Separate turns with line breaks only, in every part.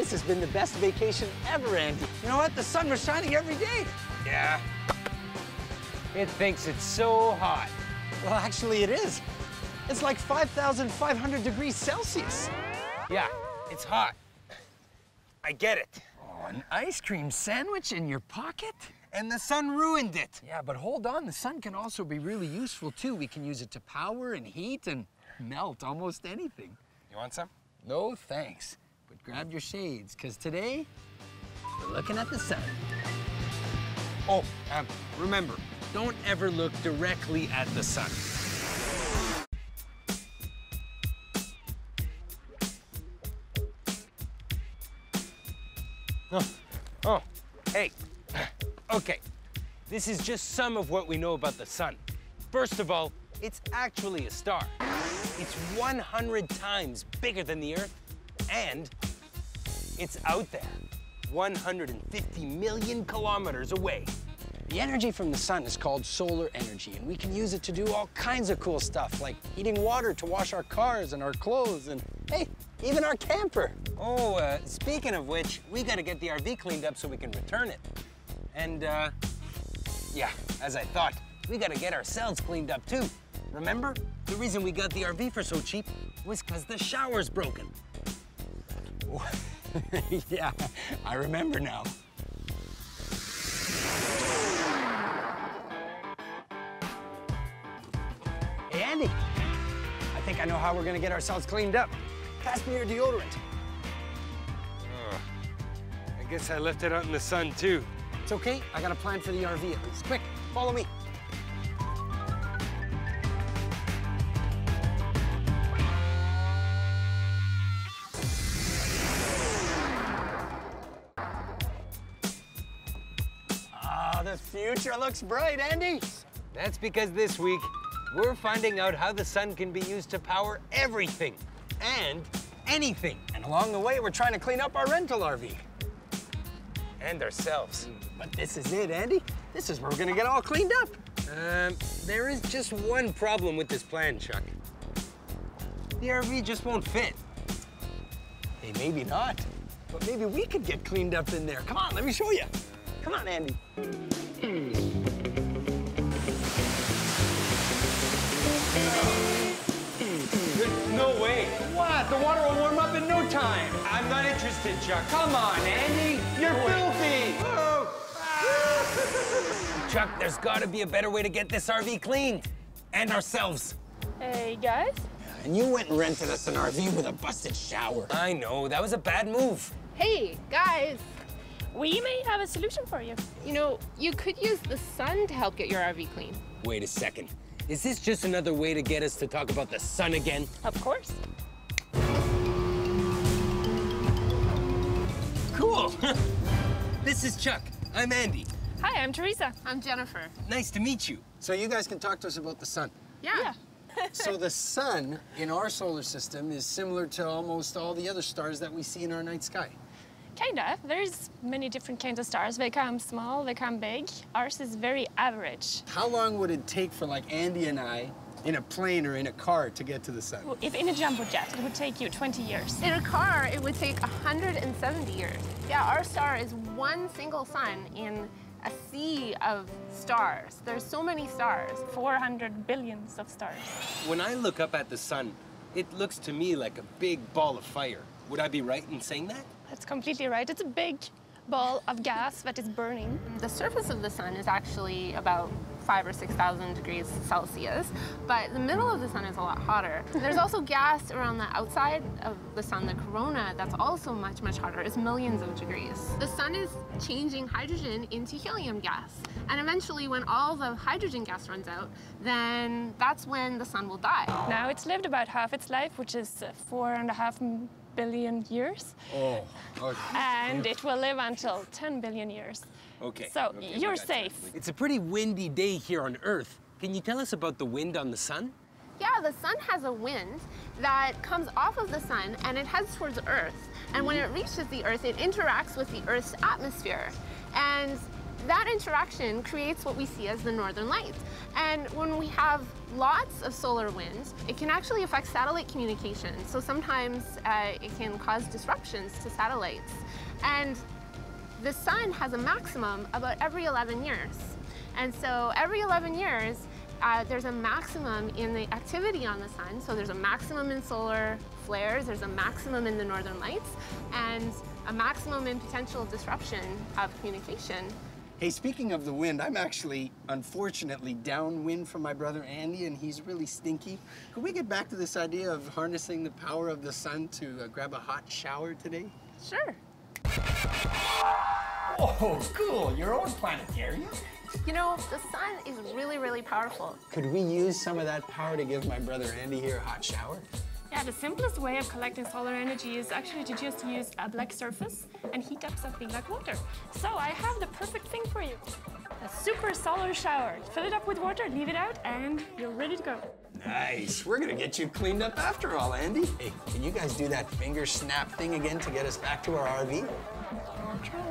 This has been the best vacation ever, Andy. You know what? The sun was shining every day.
Yeah. It thinks it's so hot.
Well, actually, it is. It's like 5,500 degrees Celsius.
Yeah, it's hot. I get it.
Oh, an ice cream sandwich in your pocket?
And the sun ruined it.
Yeah, but hold on. The sun can also be really useful, too. We can use it to power and heat and melt almost anything.
You want some?
No, thanks. But grab your shades, because today, we're looking at the sun.
Oh, remember, don't ever look directly at the sun. Oh, hey. Okay, this is just some of what we know about the sun. First of all, it's actually a star. It's 100 times bigger than the Earth, and it's out there, 150 million kilometers away.
The energy from the sun is called solar energy, and we can use it to do all kinds of cool stuff, like heating water to wash our cars and our clothes, and hey, even our camper.
Oh, speaking of which, we gotta get the RV cleaned up so we can return it. And, yeah, as I thought, we gotta get ourselves cleaned up too. Remember? The reason we got the RV for so cheap was because the shower's broken.
Yeah, I remember now. Hey, Andy, I think I know how we're gonna get ourselves cleaned up. Pass me your deodorant.
I guess I left it out in the sun too.
It's okay, I got a plan for the RV at least. Quick, follow me. Ah, the future looks bright, Andy.
That's because this week, we're finding out how the sun can be used to power everything and anything.
And along the way, we're trying to clean up our rental RV.
And ourselves.
But this is it, Andy. This is where we're gonna get all cleaned up.
There is just one problem with this plan, Chuck. The RV just won't fit.
Hey, maybe not. But maybe we could get cleaned up in there. Come on, let me show you. Come on, Andy.
No way.
What? The water will warm up in no time.
I'm not interested, Chuck.
Come on, Andy. You're filthy.
Chuck, there's got to be a better way to get this RV cleaned. And ourselves.
Hey, guys.
And you went and rented us an RV with a busted shower.
I know, that was a bad move.
Hey, guys.
We may have a solution for you.
You know, you could use the sun to help get your RV clean.
Wait a second. Is this just another way to get us to talk about the sun again?
Of course.
Cool. This is Chuck. I'm Andy.
Hi, I'm Teresa.
I'm Jennifer.
Nice to meet you.
So you guys can talk to us about the sun.
Yeah.
So the sun in our solar system is similar to almost all the other stars that we see in our night sky.
Kind of. There's many different kinds of stars. They come small, they come big. Ours is very average.
How long would it take for like Andy and I in a plane or in a car to get to the sun?
If in a jumbo jet, it would take you 20 years.
In a car, it would take 170 years. Yeah, our star is one single sun in a sea of stars. There's so many stars.
400 billions of stars.
When I look up at the sun, it looks to me like a big ball of fire. Would I be right in saying that?
That's completely right. It's a big ball of gas that is burning.
The surface of the sun is actually about 5,000 or 6,000 degrees Celsius, but the middle of the sun is a lot hotter. There's also gas around the outside of the sun, the corona, that's also much, much hotter. It's millions of degrees. The sun is changing hydrogen into helium gas, and eventually when all the hydrogen gas runs out, then that's when the sun will die.
Now, it's lived about half its life, which is 4.5 billion years.
Oh, okay.
And it will live until 10 billion years.
Okay.
So
okay,
you're
we got
safe.
time. It's a pretty windy day here on Earth. Can you tell us about the wind on the sun?
Yeah, the sun has a wind that comes off of the sun and it heads towards Earth. And when it reaches the Earth, it interacts with the Earth's atmosphere. And that interaction creates what we see as the northern lights. And when we have lots of solar winds, it can actually affect satellite communication. So sometimes it can cause disruptions to satellites. And the sun has a maximum about every 11 years. And so every 11 years, there's a maximum in the activity on the sun. So there's a maximum in solar flares, there's a maximum in the northern lights, and a maximum in potential disruption of communication.
Hey, speaking of the wind, I'm actually, unfortunately, downwind from my brother Andy, and he's really stinky. Could we get back to this idea of harnessing the power of the sun to grab a hot shower today?
Sure.
Oh, cool. Your own planetarium?
You know, the sun is really, really powerful.
Could we use some of that power to give my brother Andy here a hot shower?
Yeah, the simplest way of collecting solar energy is actually to just use a black surface and heat up something like water. So I have the perfect thing for you. A super solar shower. Fill it up with water, leave it out, and you're ready to go.
Nice. We're gonna get you cleaned up after all, Andy. Hey, can you guys do that finger snap thing again to get us back to our RV?
I'll try.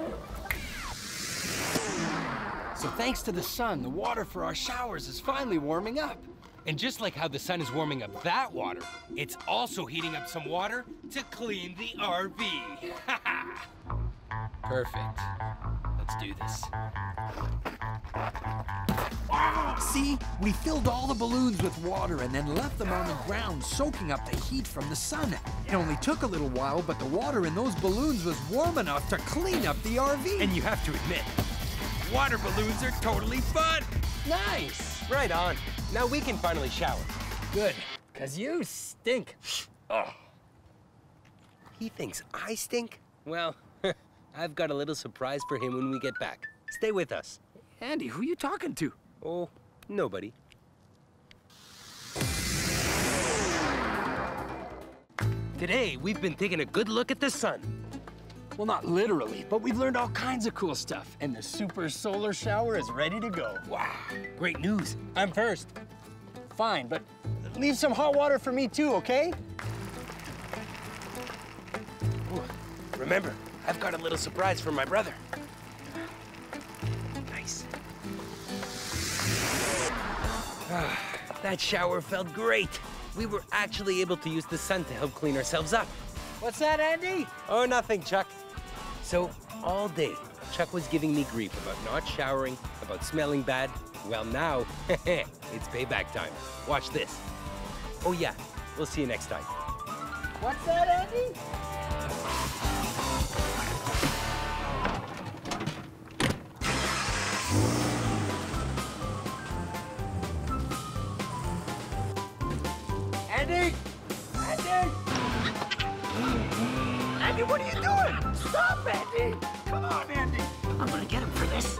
So thanks to the sun, the water for our showers is finally warming up. And just like how the sun is warming up that water, it's also heating up some water to clean the RV. Perfect. Let's do this.
See, we filled all the balloons with water and then left them on the ground, soaking up the heat from the sun. It only took a little while, but the water in those balloons was warm enough to clean up the RV.
And you have to admit, water balloons are totally fun.
Nice.
Right on. Now we can finally shower.
Good, because you stink.
Oh. He thinks I stink? Well, I've got a little surprise for him when we get back. Stay with us.
Andy, who are you talking to?
Oh, nobody. Today, we've been taking a good look at the sun.
Well, not literally, but we've learned all kinds of cool stuff, and the super solar shower is ready to go.
Wow, great news. I'm first.
Fine, but leave some hot water for me too, okay?
Ooh, remember, I've got a little surprise for my brother. Nice. That shower felt great. We were actually able to use the sun to help clean ourselves up.
What's that, Andy?
Oh, nothing, Chuck. So, all day, Chuck was giving me grief about not showering, about smelling bad. Well, now, it's payback time. Watch this. Oh, yeah, we'll see you next time.
What's that, Andy? Andy! Andy! Andy, what are you doing? Stop, Andy! Come on, Andy!
I'm gonna get him for this.